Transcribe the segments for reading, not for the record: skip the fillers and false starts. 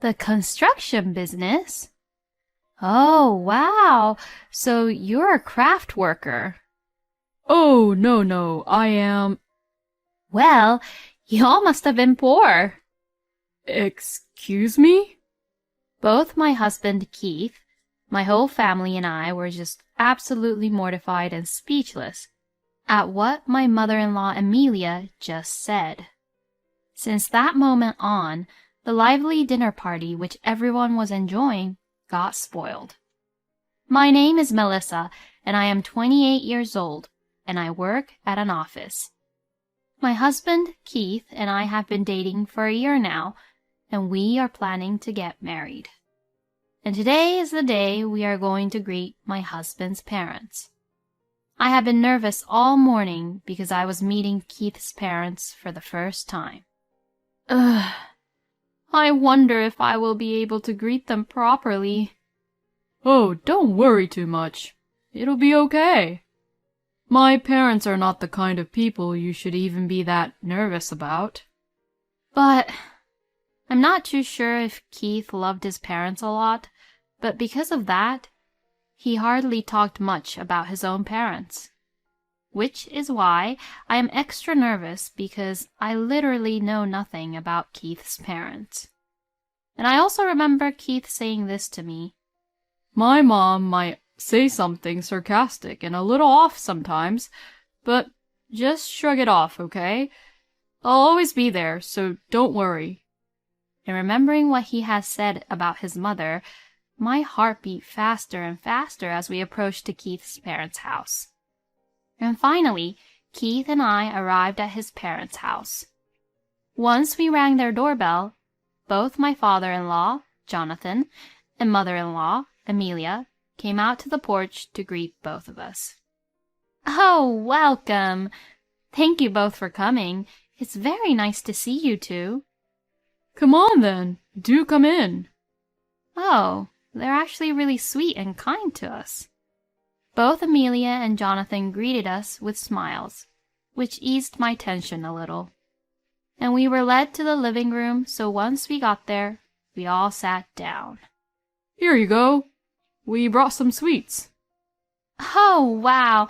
The construction business? Oh, wow. So you're a craft worker. Oh, no, I am... Well, y'all must have been poor. Excuse me? Both my husband Keith, my whole family and I were just absolutely mortified and speechless at what my mother-in-law Amelia just said. Since that moment on, the lively dinner party which everyone was enjoying got spoiled. My name is Melissa, and I am 28 years old, and I work at an office. My husband, Keith, and I have been dating for a year now, and we are planning to get married. And today is the day we are going to greet my husband's parents. I have been nervous all morning because I was meeting Keith's parents for the first time. Ugh. I wonder if I will be able to greet them properly. Oh, don't worry too much. It'll be okay. My parents are not the kind of people you should even be that nervous about. But I'm not too sure if Keith loved his parents a lot, but because of that, he hardly talked much about his own parents. Which is why I am extra nervous because I literally know nothing about Keith's parents. And I also remember Keith saying this to me. My mom might say something sarcastic and a little off sometimes, but just shrug it off, okay? I'll always be there, so don't worry. And remembering what he has said about his mother, my heart beat faster and faster as we approached to Keith's parents' house. And finally, Keith and I arrived at his parents' house. Once we rang their doorbell, both my father-in-law, Jonathan, and mother-in-law, Amelia, came out to the porch to greet both of us. Oh, welcome! Thank you both for coming. It's very nice to see you two. Come on, then. Do come in. Oh, they're actually really sweet and kind to us. Both Amelia and Jonathan greeted us with smiles, which eased my tension a little. And we were led to the living room, so once we got there, we all sat down. Here you go. We brought some sweets. Oh, wow!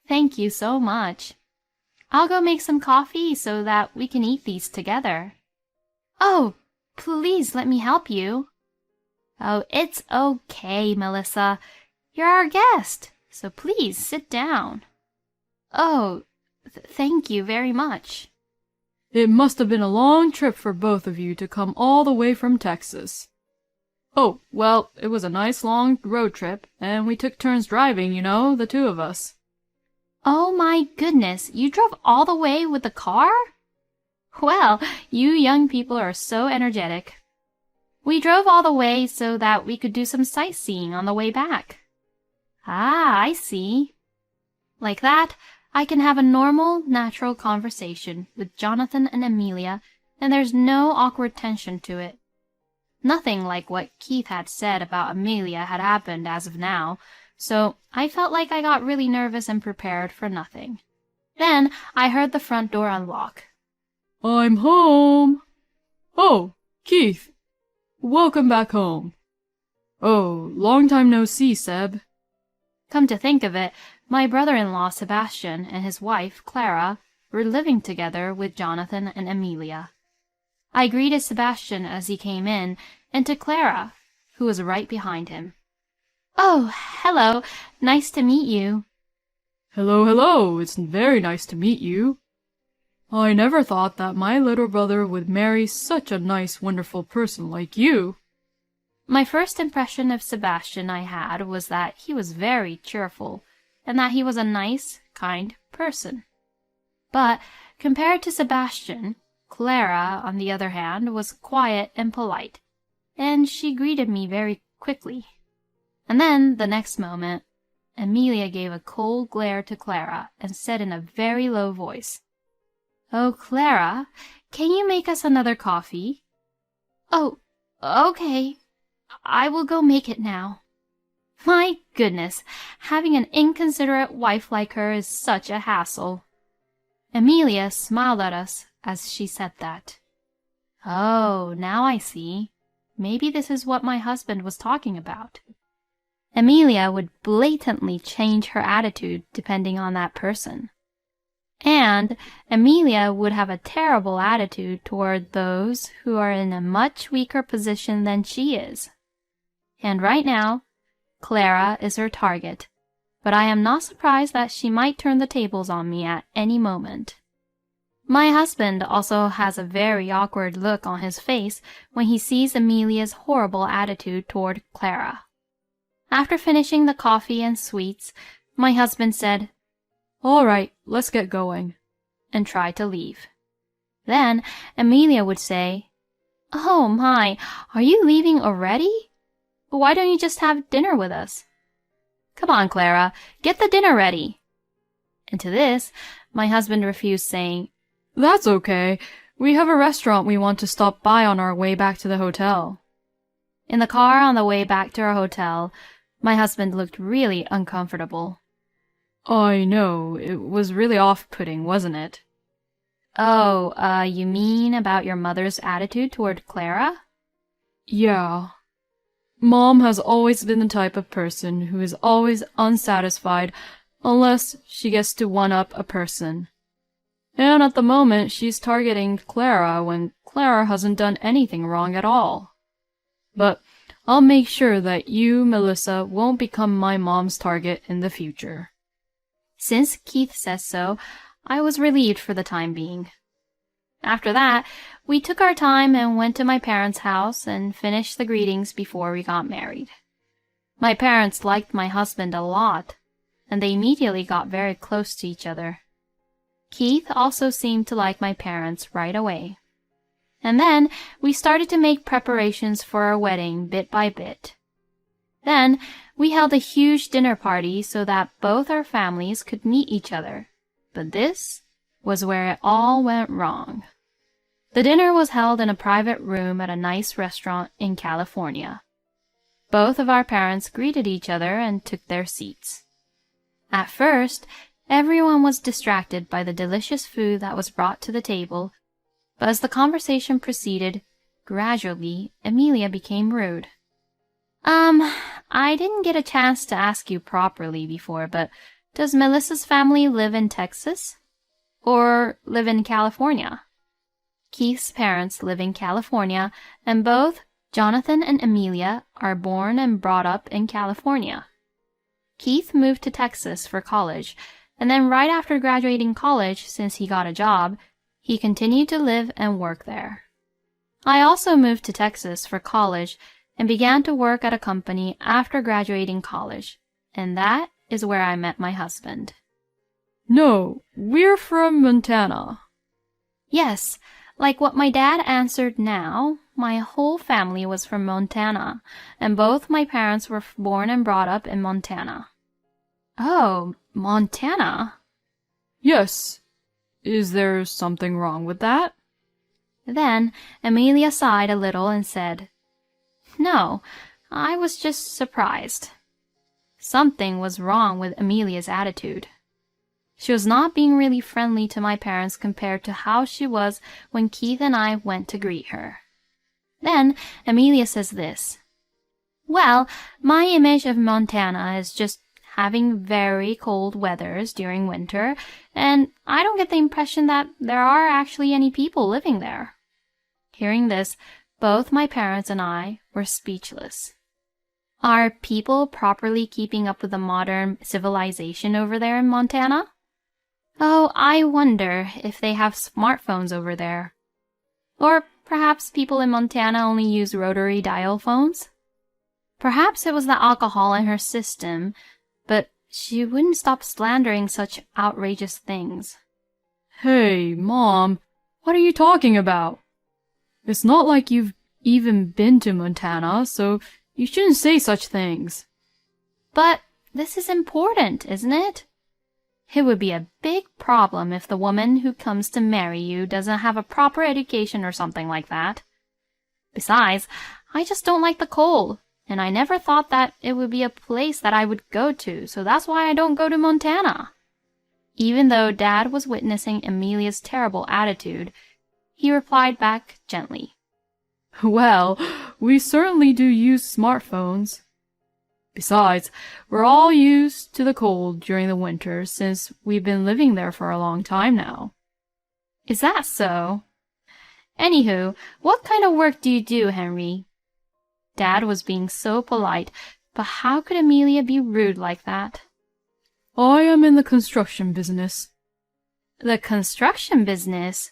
Thank you so much. I'll go make some coffee so that we can eat these together. Oh, please let me help you. Oh, it's okay, Melissa. You're our guest, so please sit down. Oh, thank you very much. It must have been a long trip for both of you to come all the way from Texas. Oh, well, it was a nice long road trip, and we took turns driving, you know, the two of us. Oh my goodness, you drove all the way with the car? Well, you young people are so energetic. We drove all the way so that we could do some sightseeing on the way back. Ah, I see. Like that, I can have a normal, natural conversation with Jonathan and Amelia, and there's no awkward tension to it. Nothing like what Keith had said about Amelia had happened as of now, so I felt like I got really nervous and prepared for nothing. Then I heard the front door unlock. I'm home. Oh, Keith. Welcome back home. Oh, long time no see, Seb. Come to think of it, my brother-in-law Sebastian and his wife Clara were living together with Jonathan and Amelia. I greeted Sebastian as he came in, and to Clara, who was right behind him. Oh, hello. Nice to meet you. Hello. It's very nice to meet you. I never thought that my little brother would marry such a nice, wonderful person like you. My first impression of Sebastian I had was that he was very cheerful, and that he was a nice, kind person. But compared to Sebastian, Clara, on the other hand, was quiet and polite, and she greeted me very quickly. And then, the next moment, Amelia gave a cold glare to Clara and said in a very low voice, "Oh, Clara, can you make us another coffee?" "Oh, okay. I will go make it now." My goodness, having an inconsiderate wife like her is such a hassle. Amelia smiled at us as she said that. Oh, now I see. maybe this is what my husband was talking about. Amelia would blatantly change her attitude depending on that person. And Amelia would have a terrible attitude toward those who are in a much weaker position than she is. And right now, Clara is her target, but I am not surprised that she might turn the tables on me at any moment. My husband also has a very awkward look on his face when he sees Amelia's horrible attitude toward Clara. After finishing the coffee and sweets, my husband said, "All right, let's get going," and tried to leave. Then Amelia would say, "Oh my, are you leaving already? Why don't you just have dinner with us? Come on, Clara, get the dinner ready." And to this, my husband refused, saying, "That's okay. We have a restaurant we want to stop by on our way back to the hotel." In the car on the way back to our hotel, my husband looked really uncomfortable. I know, it was really off-putting, wasn't it? Oh, you mean about your mother's attitude toward Clara? Yeah. Mom has always been the type of person who is always unsatisfied unless she gets to one-up a person. And at the moment, she's targeting Clara when Clara hasn't done anything wrong at all. But I'll make sure that you, Melissa, won't become my mom's target in the future. Since Keith says so, I was relieved for the time being. After that, we took our time and went to my parents' house and finished the greetings before we got married. My parents liked my husband a lot, and they immediately got very close to each other. Keith also seemed to like my parents right away. And then we started to make preparations for our wedding bit by bit. Then we held a huge dinner party so that both our families could meet each other. But this was where it all went wrong. The dinner was held in a private room at a nice restaurant in California. Both of our parents greeted each other and took their seats. At first, everyone was distracted by the delicious food that was brought to the table, but as the conversation proceeded, gradually, Amelia became rude. I didn't get a chance to ask you properly before, but does Melissa's family live in Texas? Or live in California? Keith's parents live in California, and both Jonathan and Amelia are born and brought up in California. Keith moved to Texas for college, and then right after graduating college, since he got a job, he continued to live and work there. I also moved to Texas for college and began to work at a company after graduating college, and that is where I met my husband. No, we're from Montana. Yes, like what my dad answered now, my whole family was from Montana, and both my parents were born and brought up in Montana. Oh, Montana? Yes. Is there something wrong with that? Then Amelia sighed a little and said, "No, I was just surprised." Something was wrong with Amelia's attitude. She was not being really friendly to my parents compared to how she was when Keith and I went to greet her. Then Amelia says this, "Well, my image of Montana is just having very cold weathers during winter, and I don't get the impression that there are actually any people living there." Hearing this, both my parents and I were speechless. Are people properly keeping up with the modern civilization over there in Montana? Oh, I wonder if they have smartphones over there. Or perhaps people in Montana only use rotary dial phones? Perhaps it was the alcohol in her system, but she wouldn't stop slandering such outrageous things. Hey, Mom, what are you talking about? It's not like you've even been to Montana, so you shouldn't say such things. But this is important, isn't it? It would be a big problem if the woman who comes to marry you doesn't have a proper education or something like that. Besides, I just don't like the cold, and I never thought that it would be a place that I would go to, so that's why I don't go to Montana. Even though Dad was witnessing Amelia's terrible attitude, he replied back gently. Well, we certainly do use smartphones. Besides, we're all used to the cold during the winter since we've been living there for a long time now. Is that so? Anywho, what kind of work do you do, Henry? Dad was being so polite, but how could Amelia be rude like that? I am in the construction business. The construction business?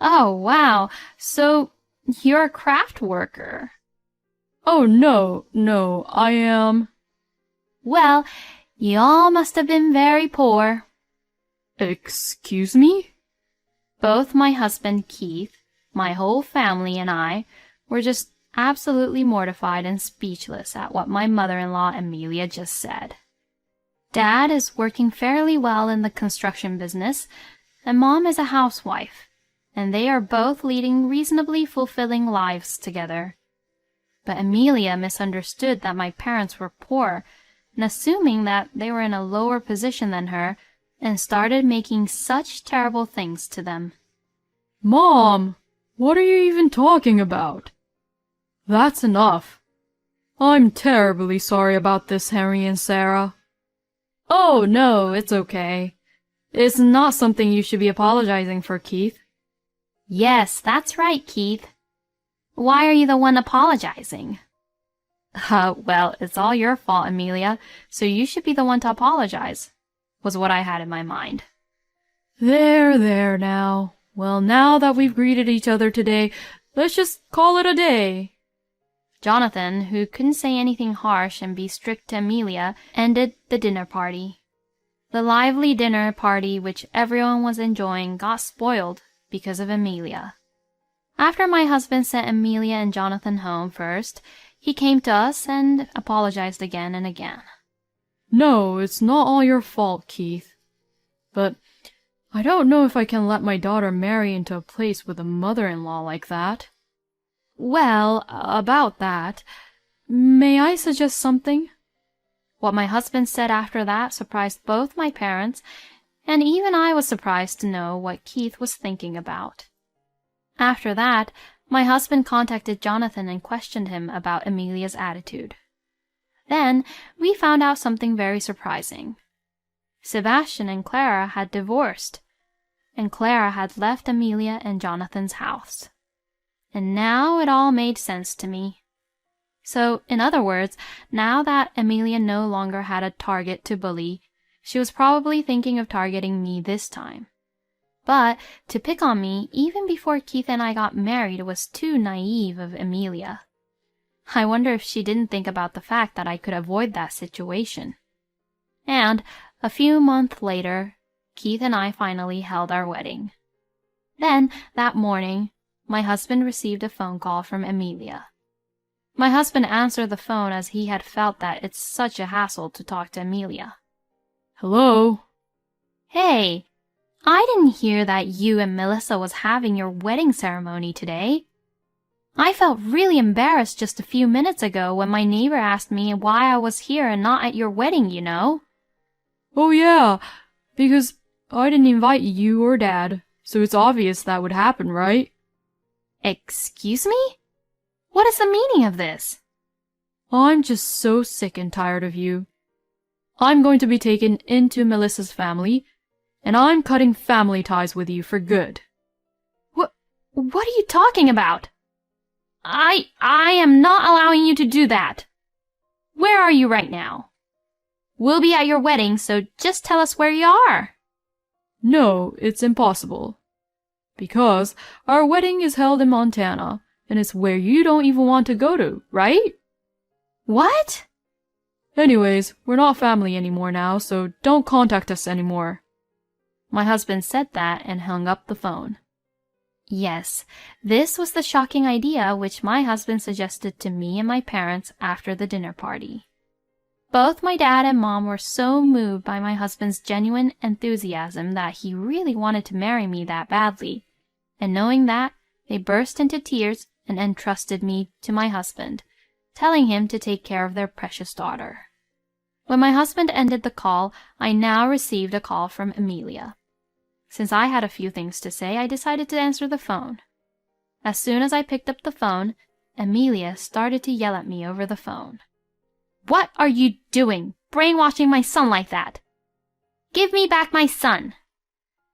Oh, wow. So you're a craft worker. Oh, no, I am... Well, you all must have been very poor. Excuse me? Both my husband Keith, my whole family, and I were just absolutely mortified and speechless at what my mother-in-law Amelia just said. Dad is working fairly well in the construction business, and Mom is a housewife, and they are both leading reasonably fulfilling lives together. But Amelia misunderstood that my parents were poor, and assuming that they were in a lower position than her, and started making such terrible things to them. Mom, what are you even talking about? That's enough. I'm terribly sorry about this, Henry and Sarah. Oh, no, it's okay. It's not something you should be apologizing for, Keith. Yes, that's right, Keith. Why are you the one apologizing? Well, it's all your fault, Amelia, so you should be the one to apologize, was what I had in my mind. There now. Well, now that we've greeted each other today, let's just call it a day. Jonathan, who couldn't say anything harsh and be strict to Amelia, ended the dinner party. The lively dinner party which everyone was enjoying got spoiled because of Amelia. After my husband sent Amelia and Jonathan home first, he came to us and apologized again and again. No, it's not all your fault, Keith. But I don't know if I can let my daughter marry into a place with a mother-in-law like that. Well, about that, may I suggest something? What my husband said after that surprised both my parents, and even I was surprised to know what Keith was thinking about. After that, my husband contacted Jonathan and questioned him about Amelia's attitude. Then we found out something very surprising. Sebastian and Clara had divorced, and Clara had left Amelia and Jonathan's house. And now it all made sense to me. So, in other words, now that Amelia no longer had a target to bully, she was probably thinking of targeting me this time. But to pick on me even before Keith and I got married was too naive of Amelia. I wonder if she didn't think about the fact that I could avoid that situation. And a few months later, Keith and I finally held our wedding. Then, that morning, my husband received a phone call from Amelia. My husband answered the phone as he had felt that it's such a hassle to talk to Amelia. Hello? Hey, I didn't hear that you and Melissa was having your wedding ceremony today. I felt really embarrassed just a few minutes ago when my neighbor asked me why I was here and not at your wedding, you know. Oh yeah, because I didn't invite you or Dad, so it's obvious that would happen, right? Excuse me? What is the meaning of this? I'm just so sick and tired of you. I'm going to be taken into Melissa's family, and I'm cutting family ties with you for good. What are you talking about? I am not allowing you to do that. Where are you right now? We'll be at your wedding, so just tell us where you are. No, it's impossible. Because our wedding is held in Montana, and it's where you don't even want to go to, right? What? Anyways, we're not family anymore now, so don't contact us anymore. My husband said that and hung up the phone. Yes, this was the shocking idea which my husband suggested to me and my parents after the dinner party. Both my dad and mom were so moved by my husband's genuine enthusiasm that he really wanted to marry me that badly, and knowing that, they burst into tears and entrusted me to my husband, telling him to take care of their precious daughter. When my husband ended the call, I now received a call from Amelia. Since I had a few things to say, I decided to answer the phone. As soon as I picked up the phone, Amelia started to yell at me over the phone. "What are you doing, brainwashing my son like that? Give me back my son!"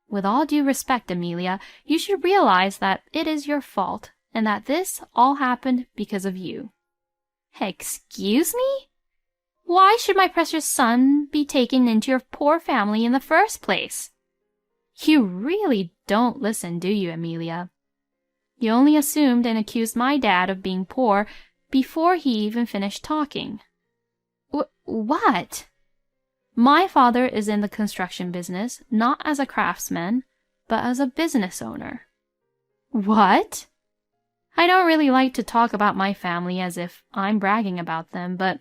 With all due respect, Amelia, you should realize that it is your fault and that this all happened because of you. Excuse me? Why should my precious son be taken into your poor family in the first place? You really don't listen, do you, Amelia? You only assumed and accused my dad of being poor before he even finished talking. What? My father is in the construction business, not as a craftsman, but as a business owner. What? I don't really like to talk about my family as if I'm bragging about them, but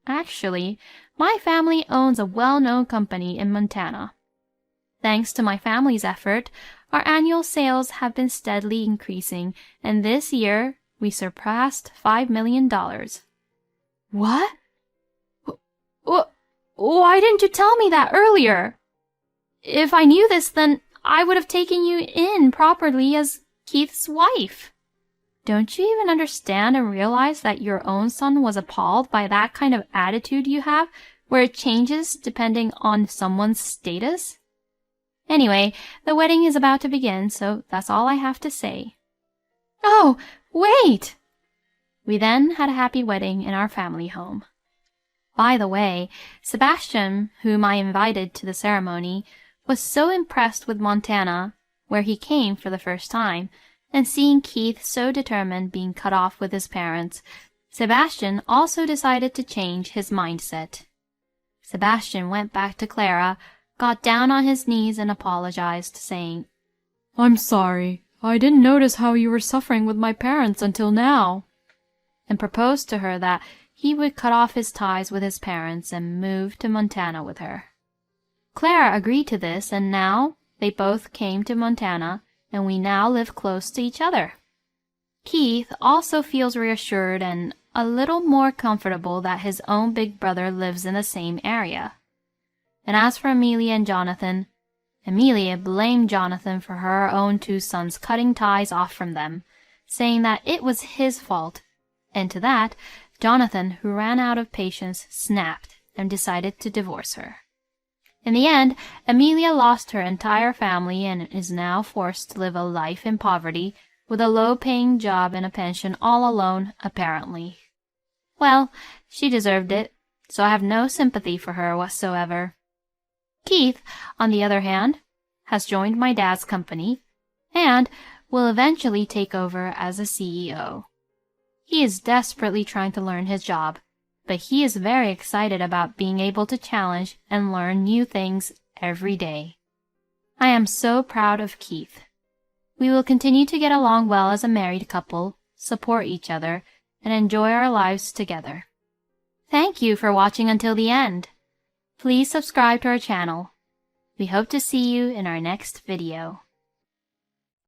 actually, my family owns a well-known company in Montana. Thanks to my family's effort, our annual sales have been steadily increasing, and this year we surpassed $5 million. What? Why didn't you tell me that earlier? If I knew this, then I would have taken you in properly as Keith's wife. Don't you even understand and realize that your own son was appalled by that kind of attitude you have, where it changes depending on someone's status? Anyway, the wedding is about to begin, so that's all I have to say. Oh, wait! We then had a happy wedding in our family home. By the way, Sebastian, whom I invited to the ceremony, was so impressed with Montana, where he came for the first time, and seeing Keith so determined being cut off with his parents, Sebastian also decided to change his mindset. Sebastian went back to Clara, got down on his knees and apologized, saying, "I'm sorry. I didn't notice how you were suffering with my parents until now," and proposed to her that he would cut off his ties with his parents and move to Montana with her. Clara agreed to this, and now they both came to Montana, and we now live close to each other. Keith also feels reassured and a little more comfortable that his own big brother lives in the same area. And as for Amelia and Jonathan, Amelia blamed Jonathan for her own two sons cutting ties off from them, saying that it was his fault, and to that, Jonathan, who ran out of patience, snapped and decided to divorce her. In the end, Amelia lost her entire family and is now forced to live a life in poverty with a low-paying job and a pension all alone, apparently. Well, she deserved it, so I have no sympathy for her whatsoever. Keith, on the other hand, has joined my dad's company and will eventually take over as a CEO. He is desperately trying to learn his job, but he is very excited about being able to challenge and learn new things every day. I am so proud of Keith. We will continue to get along well as a married couple, support each other, and enjoy our lives together. Thank you for watching until the end. Please subscribe to our channel. We hope to see you in our next video.